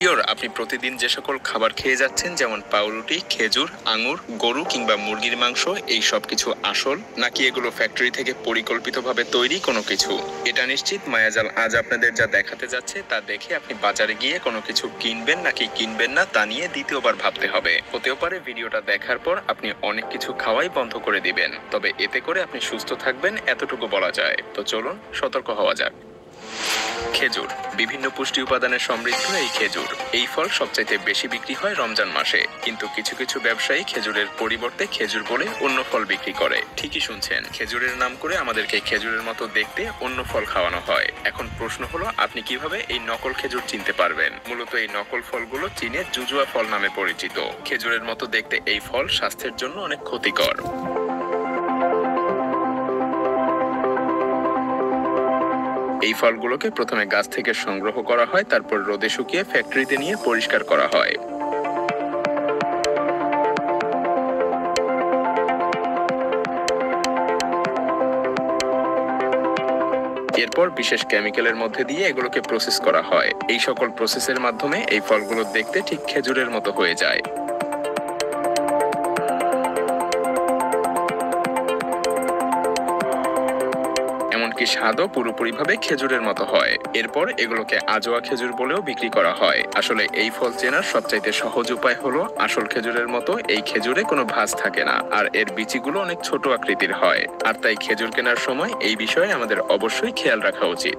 আপনি প্রতিদিন যে সকল খাবার খেয়ে যাচ্ছেন, যেমন পাউরুটি, খেজুর, আঙুর, গরু কিংবা মুরগির মাংস, এই সব কিছু আসল নাকি এগুলো ফ্যাক্টরি থেকে পরিকল্পিতভাবে তৈরি কোনো কিছু? এটা নিশ্চিত মায়াজাল আজ আপনাদের যা দেখাতে যাচ্ছে তা দেখে আপনি বাজারে গিয়ে কোনো কিছু কিনবেন নাকি কিনবেন না তা নিয়ে দ্বিতীয়বার ভাবতে হবে। হতেও পারে ভিডিওটা দেখার পর আপনি অনেক কিছু খাওয়াই বন্ধ করে দিবেন, তবে এতে করে আপনি সুস্থ থাকবেন এতটুকু বলা যায়। তো চলুন সতর্ক হওয়া যাক। খেজুর বিভিন্ন পুষ্টি উপাদানে সমৃদ্ধ এই খেজুর। এই ফল সবচাইতে বেশি বিক্রি হয় রমজান মাসে, কিন্তু কিছু কিছু ব্যবসায়ী খেজুরের পরিবর্তে খেজুর বলে অন্য ফল বিক্রি করে। ঠিকই শুনছেন, খেজুরের নাম করে আমাদেরকে খেজুরের মতো দেখতে অন্য ফল খাওয়ানো হয়। এখন প্রশ্ন হলো, আপনি কিভাবে এই নকল খেজুর চিনতে পারবেন? মূলত এই নকল ফলগুলো চীনে জুজুয়া ফল নামে পরিচিত। খেজুরের মতো দেখতে এই ফল স্বাস্থ্যের জন্য অনেক ক্ষতিকর। এই ফলগুলোকে প্রথমে গাছ থেকে সংগ্রহ করা হয়, তারপর রোদে শুকিয়ে ফ্যাক্টরিতে নিয়ে পরিষ্কার করা হয়। এরপর বিশেষ কেমিক্যালের মধ্যে দিয়ে এগুলোকে প্রসেস করা হয়। এই সকল প্রসেসের মাধ্যমে এই ফলগুলো দেখতে ঠিক খেজুরের মতো হয়ে যায়। এমনকি স্বাদও পুরোপুরিভাবে খেজুরের মতো হয়। এরপর এগুলোকে আজোয়া খেজুর বলেও বিক্রি করা হয়। আসলে এই ফল চেনার সবচাইতে সহজ উপায় হলো, আসল খেজুরের মতো এই খেজুরে কোনো ভাঁজ থাকে না, আর এর বিচিগুলো অনেক ছোট আকৃতির হয়। আর তাই খেজুর কেনার সময় এই বিষয়ে আমাদের অবশ্যই খেয়াল রাখা উচিত।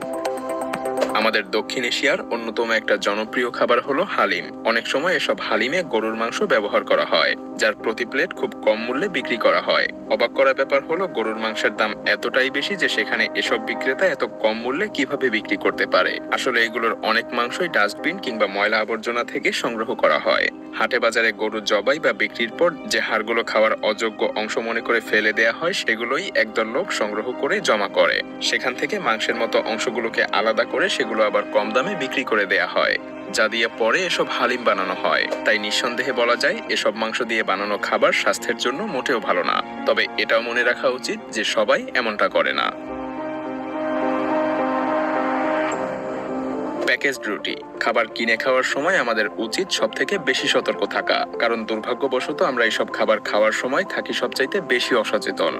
আমাদের দক্ষিণ এশিয়ার অন্যতম একটা জনপ্রিয় খাবার হলো হালিম। অনেক সময় এসব হালিমে গরুর মাংস ব্যবহার করা হয়, যার প্রতি প্লেট খুব কম মূল্যে বিক্রি করা হয়। অবাক করার ব্যাপার হলো, গরুর মাংসের দাম এতটাই বেশি যে সেখানে এসব বিক্রেতা এত কম মূল্যে কিভাবে বিক্রি করতে পারে। আসলে এগুলোর অনেক মাংসই ডাস্টবিন কিংবা ময়লা আবর্জনা থেকে সংগ্রহ করা হয়। হাটে বাজারে গরু জবাই বা বিক্রির পর যে হাড়গুলো খাওয়ার অযোগ্য অংশ মনে করে ফেলে দেয়া হয়, সেগুলোই একদল লোক সংগ্রহ করে জমা করে। সেখান থেকে মাংসের মতো অংশগুলোকে আলাদা করে সেগুলো আবার কম দামে বিক্রি করে দেয়া হয়, যা দিয়ে পরে এসব হালিম বানানো হয়। তাই নিঃসন্দেহে বলা যায়, এসব মাংস দিয়ে বানানো খাবার স্বাস্থ্যের জন্য মোটেও ভালো না। তবে এটাও মনে রাখা উচিত যে সবাই এমনটা করে না। প্যাকেজড রুটি খাবার কিনে খাওয়ার সময় আমাদের উচিত সবথেকে বেশি সতর্ক থাকা, কারণ দুর্ভাগ্যবশত আমরা এইসব খাবার খাওয়ার সময় থাকি সবচাইতে বেশি অসচেতন।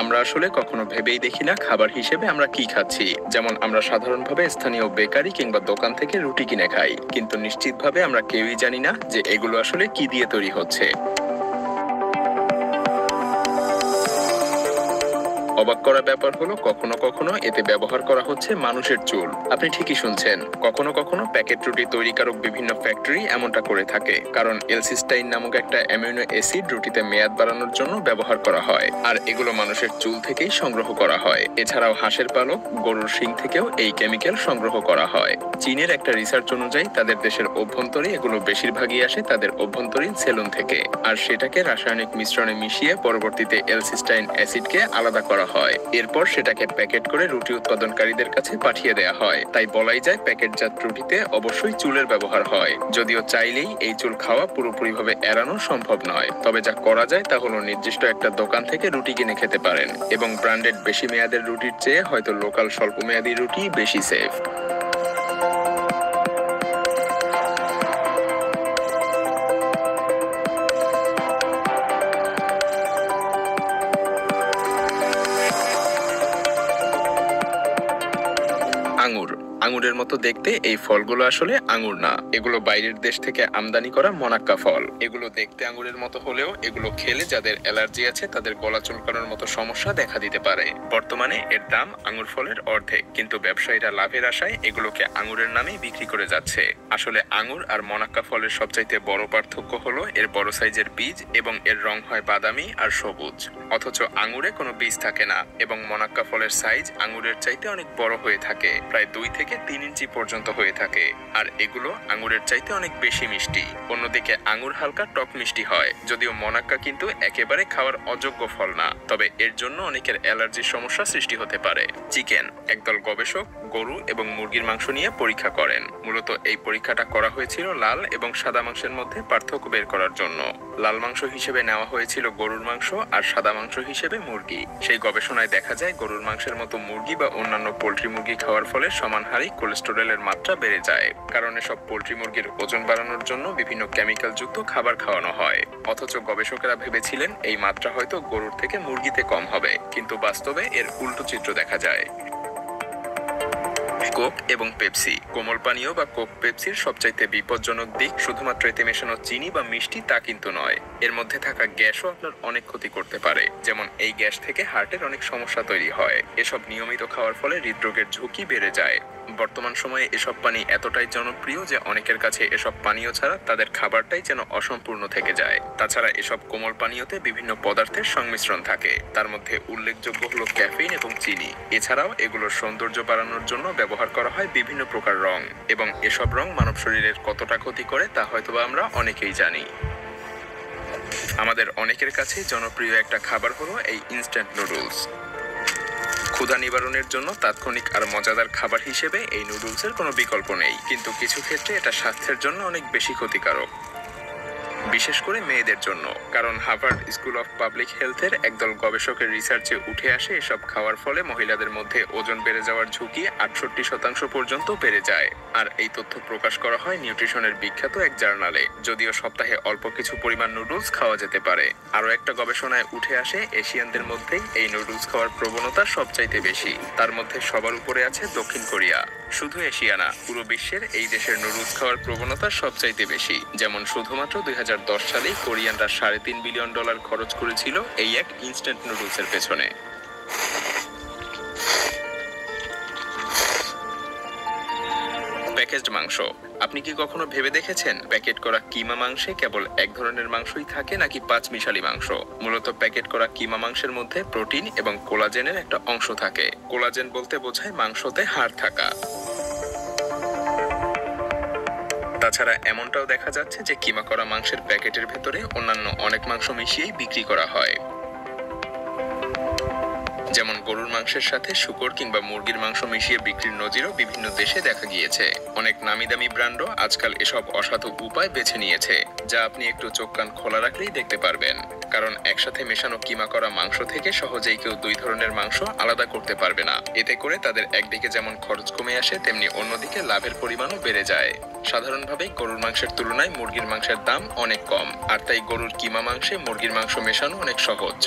আমরা আসলে কখনো ভেবেই দেখি না খাবার হিসেবে আমরা কি খাচ্ছি। যেমন আমরা সাধারণভাবে স্থানীয় বেকারি কিংবা দোকান থেকে রুটি কিনে খাই, কিন্তু নিশ্চিতভাবে আমরা কেউই জানি না যে এগুলো আসলে কি দিয়ে তৈরি হচ্ছে। অবাক করা ব্যাপার হলো, কখনো কখনো এতে ব্যবহার করা হচ্ছে মানুষের চুল। আপনি ঠিকই শুনছেন, কখনো কখনো প্যাকেট রুটি তৈরিকারক বিভিন্ন ফ্যাক্টরি এমনটা করে থাকে, কারণ এলসিস্টাইন নামক একটা অ্যামিনো অ্যাসিড রুটিতে মেয়াদ বাড়ানোর জন্য ব্যবহার করা হয়, আর এগুলো মানুষের চুল থেকেই সংগ্রহ করা হয়। এছাড়াও হাঁসের পালক, গরুর শিং থেকেও এই কেমিক্যাল সংগ্রহ করা হয়। চীনের একটা রিসার্চ অনুযায়ী তাদের দেশের অভ্যন্তরে এগুলো বেশিরভাগই আসে তাদের অভ্যন্তরীণ সেলুন থেকে, আর সেটাকে রাসায়নিক মিশ্রণে মিশিয়ে পরবর্তীতে এলসিস্টাইন অ্যাসিডকে আলাদা করা হয়। এরপর সেটাকে প্যাকেট করে রুটি উৎপাদনকারীদের কাছে পাঠিয়ে দেয়া হয়। তাই বলাই যায় প্যাকেটজাত রুটিতে অবশ্যই চুলের ব্যবহার হয়, যদিও চাইলেই এই চুল খাওয়া পুরোপুরিভাবে এড়ানো সম্ভব নয়। তবে যা করা যায় তা হলো, নির্দিষ্ট একটা দোকান থেকে রুটি কিনে খেতে পারেন, এবং ব্র্যান্ডেড বেশি মেয়াদের রুটির চেয়ে হয়তো লোকাল স্বল্প মেয়াদী রুটি বেশি সেফ। আঙুর আঙুরের মতো দেখতে এই ফলগুলো আসলে আঙুর না, এগুলো বাইরের দেশ থেকে আমদানি করা মনাক্কা ফল। এগুলো দেখতে আঙুরের মতো হলেও এগুলো খেলে যাদের অ্যালার্জি আছে তাদের গলা চুলকানোর মতো সমস্যা দেখা দিতে পারে। বর্তমানে এর দাম আঙুর ফলের অর্ধেক, কিন্তু ব্যবসায়ীরা লাভের আশায় এগুলোকে আঙুরের নামেই বিক্রি করে যাচ্ছে। আসলে আঙুর আর মনাক্কা ফলের সবচাইতে বড় পার্থক্য হলো এর বড় সাইজের বীজ, এবং এর রং হয় বাদামি আর সবুজ। অথচ আঙুরে কোনো বীজ থাকে না, এবং মনাক্কা ফলের সাইজ আঙুরের চাইতে অনেক বড় হয়ে থাকে, প্রায় 2 থেকে থেকে 3 ইঞ্চি পর্যন্ত হয়ে থাকে, আর এগুলো আঙুরের চাইতে অনেক বেশি মিষ্টি। অন্যদিকে আঙুর হালকা টক মিষ্টি হয়, যদিও মনাক্কা কিন্তু একেবারে খাওয়ার অযোগ্য ফল না, তবে এর জন্য অনেকের অ্যালার্জির সমস্যা সৃষ্টি হতে পারে। চিকেন। একদল গবেষক গরু এবং মুরগির মাংস নিয়ে পরীক্ষা করেন। মূলত এই পরীক্ষাটা করা হয়েছিল লাল এবং সাদা মাংসের মধ্যে পার্থক্য বের করার জন্য। লাল মাংস হিসেবে নেওয়া হয়েছিল গরুর মাংস আর সাদা মাংস হিসেবে মুরগি। সেই গবেষণায় দেখা যায় গরুর মাংসের মতো মুরগি বা অন্যান্য পোল্ট্রি মুরগি খাওয়ার ফলে সমান হারে কোলেস্টেরলের মাত্রা বেড়ে যায়, কারণ এসব পোল্ট্রি মুরগির ওজন বাড়ানোর জন্য বিভিন্ন কেমিক্যাল যুক্ত খাবার খাওয়ানো হয়। অথচ গবেষকেরা ভেবেছিলেন এই মাত্রা হয়তো গরুর থেকে মুরগিতে কম হবে, কিন্তু বাস্তবে এর উল্টো চিত্র দেখা যায়। কোক এবং পেপসি। কোমল পানীয় বা কোক পেপসির সবচাইতে বিপজ্জনক দিক শুধুমাত্র এতে মেশানো চিনি বা মিষ্টি তা কিন্তু নয়, এর মধ্যে থাকা গ্যাসও আপনার অনেক ক্ষতি করতে পারে। যেমন এই গ্যাস থেকে হার্টের অনেক সমস্যা তৈরি হয়। এসব নিয়মিত খাওয়ার ফলে হৃদরোগের ঝুঁকি বেড়ে যায়। বর্তমান সময়ে এসব পানি এতটাই জনপ্রিয় যে অনেকের কাছে এসব পানীয় ছাড়া তাদের খাবারটাই যেন অসম্পূর্ণ থেকে যায়। তাছাড়া এসব কোমল পানীয়তে বিভিন্ন পদার্থের সংমিশ্রণ থাকে, তার মধ্যে উল্লেখযোগ্য হলো ক্যাফেইন এবং চিনি। এছাড়াও এগুলোর সৌন্দর্য বাড়ানোর জন্য ব্যবহার করা হয় বিভিন্ন প্রকার রং, এবং এসব রং মানব শরীরের কতটা ক্ষতি করে তা হয়তোবা আমরা অনেকেই জানি। আমাদের অনেকের কাছে জনপ্রিয় একটা খাবার হলো এই ইনস্ট্যান্ট নুডলস। ক্ষুধা নিবারণের জন্য তাৎক্ষণিক আর মজাদার খাবার হিসেবে এই নুডলসের কোনো বিকল্প নেই, কিন্তু কিছু ক্ষেত্রে এটা স্বাস্থ্যের জন্য অনেক বেশি ক্ষতিকারক, বিশেষ করে মেয়েদের জন্য। কারণ হার্ভার্ড স্কুল অফ পাবলিক হেলথের একদল গবেষকের রিসার্চে উঠে আসে এসব খাওয়ার ফলে মহিলাদের মধ্যে ওজন বেড়ে যাওয়ার ঝুঁকি 68% পর্যন্ত বেড়ে যায়। আর এই তথ্য প্রকাশ করা হয় নিউট্রিশনের বিখ্যাত এক জার্নালে। যদিও সপ্তাহে অল্প কিছু পরিমাণ নুডলস খাওয়া যেতে পারে। আরও একটা গবেষণায় উঠে আসে এশিয়ানদের মধ্যেই এই নুডলস খাওয়ার প্রবণতা সবচাইতে বেশি। তার মধ্যে সবার উপরে আছে দক্ষিণ কোরিয়া। শুধু এশিয়া না, পুরো বিশ্বের এই দেশের নুডলস খাওয়ার প্রবণতা সবচাইতে বেশি। যেমন শুধুমাত্র 2010 সালে কোরিয়ানরা $3.5 বিলিয়ন খরচ করেছিল এই এক ইনস্ট্যান্ট নুডলসের পেছনে। প্যাকেজড মাংস। আপনি কি কখনো ভেবে দেখেছেন প্যাকেট করা কিমা মাংসে কেবল এক ধরনের মাংসই থাকে নাকি 5 মিশালি মাংস? মূলত প্যাকেট করা কিমা মাংসের মধ্যে প্রোটিন এবং কোলাজেনের একটা অংশ থাকে। কোলাজেন বলতে বোঝায় মাংসতে হাড় থাকা। তাছাড়া এমনটাও দেখা যাচ্ছে যে কিমা করা মাংসের প্যাকেটের ভেতরে অন্যান্য অনেক মাংস মিশিয়েই বিক্রি করা হয়। যেমন গরুর মাংসের সাথে শূকর কিংবা মুরগির মাংস মিশিয়ে বিক্রির নজিরও বিভিন্ন দেশে দেখা গিয়েছে। অনেক নামি দামি ব্র্যান্ডও আজকাল এসব অসাধু উপায় বেছে নিয়েছে, যা আপনি একটু চোখ কান খোলা রাখলেই দেখতে পারবেন। কারণ একসাথে মেশানো কিমা করা মাংস থেকে সহজেই কেউ দুই ধরনের মাংস আলাদা করতে পারবে না। এতে করে তাদের একদিকে যেমন খরচ কমে আসে, তেমনি অন্যদিকে লাভের পরিমাণও বেড়ে যায়। সাধারণভাবে গরুর মাংসের তুলনায় মুরগির মাংসের দাম অনেক কম, আর তাই গরুর কিমা মাংসে মুরগির মাংস মেশানো অনেক সহজ।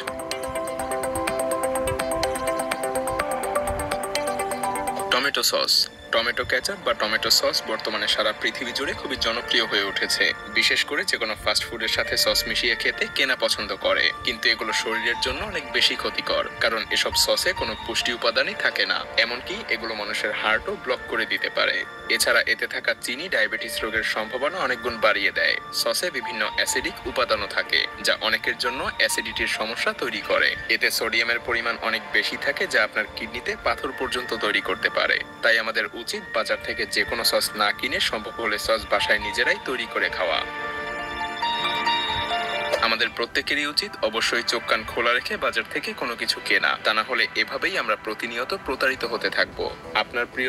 Tomato sauce. টমেটো কেচাপ বা টমেটো সস বর্তমানে সারা পৃথিবী জুড়ে খুবই জনপ্রিয় হয়ে উঠেছে। বিশেষ করে যে কোনো ফাস্ট ফুডের সাথে সস মিশিয়ে খেতে কেনা পছন্দ করে, কিন্তু এগুলো শরীরের জন্য অনেক বেশি ক্ষতিকর, কারণ এসব সসে কোনো পুষ্টি উপাদানই থাকে না। এমনকি এগুলো মানুষের হার্টও ব্লক করে দিতে পারে। এছাড়া এতে থাকা চিনি ডায়াবেটিস রোগের সম্ভাবনা অনেক গুণ বাড়িয়ে দেয়। সসে বিভিন্ন অ্যাসিডিক উপাদানও থাকে, যা অনেকের জন্য অ্যাসিডিটির সমস্যা তৈরি করে। এতে সোডিয়ামের পরিমাণ অনেক বেশি থাকে, যা আপনার কিডনিতে পাথর পর্যন্ত তৈরি করতে পারে। তাই আমাদের উচিত বাজার থেকে যে কোনো সস না কিনে সম্ভব হলে সস বাসায় নিজেরাই তৈরি করে খাওয়া। আমাদের প্রত্যেকেরই উচিত অবশ্যই চোখ কান খোলা রেখে বাজার থেকে কোনো কিছু কেনা, তা না হলে এভাবেই আমরা প্রতিনিয়ত প্রতারিত হতে থাকবো। আপনার প্রিয়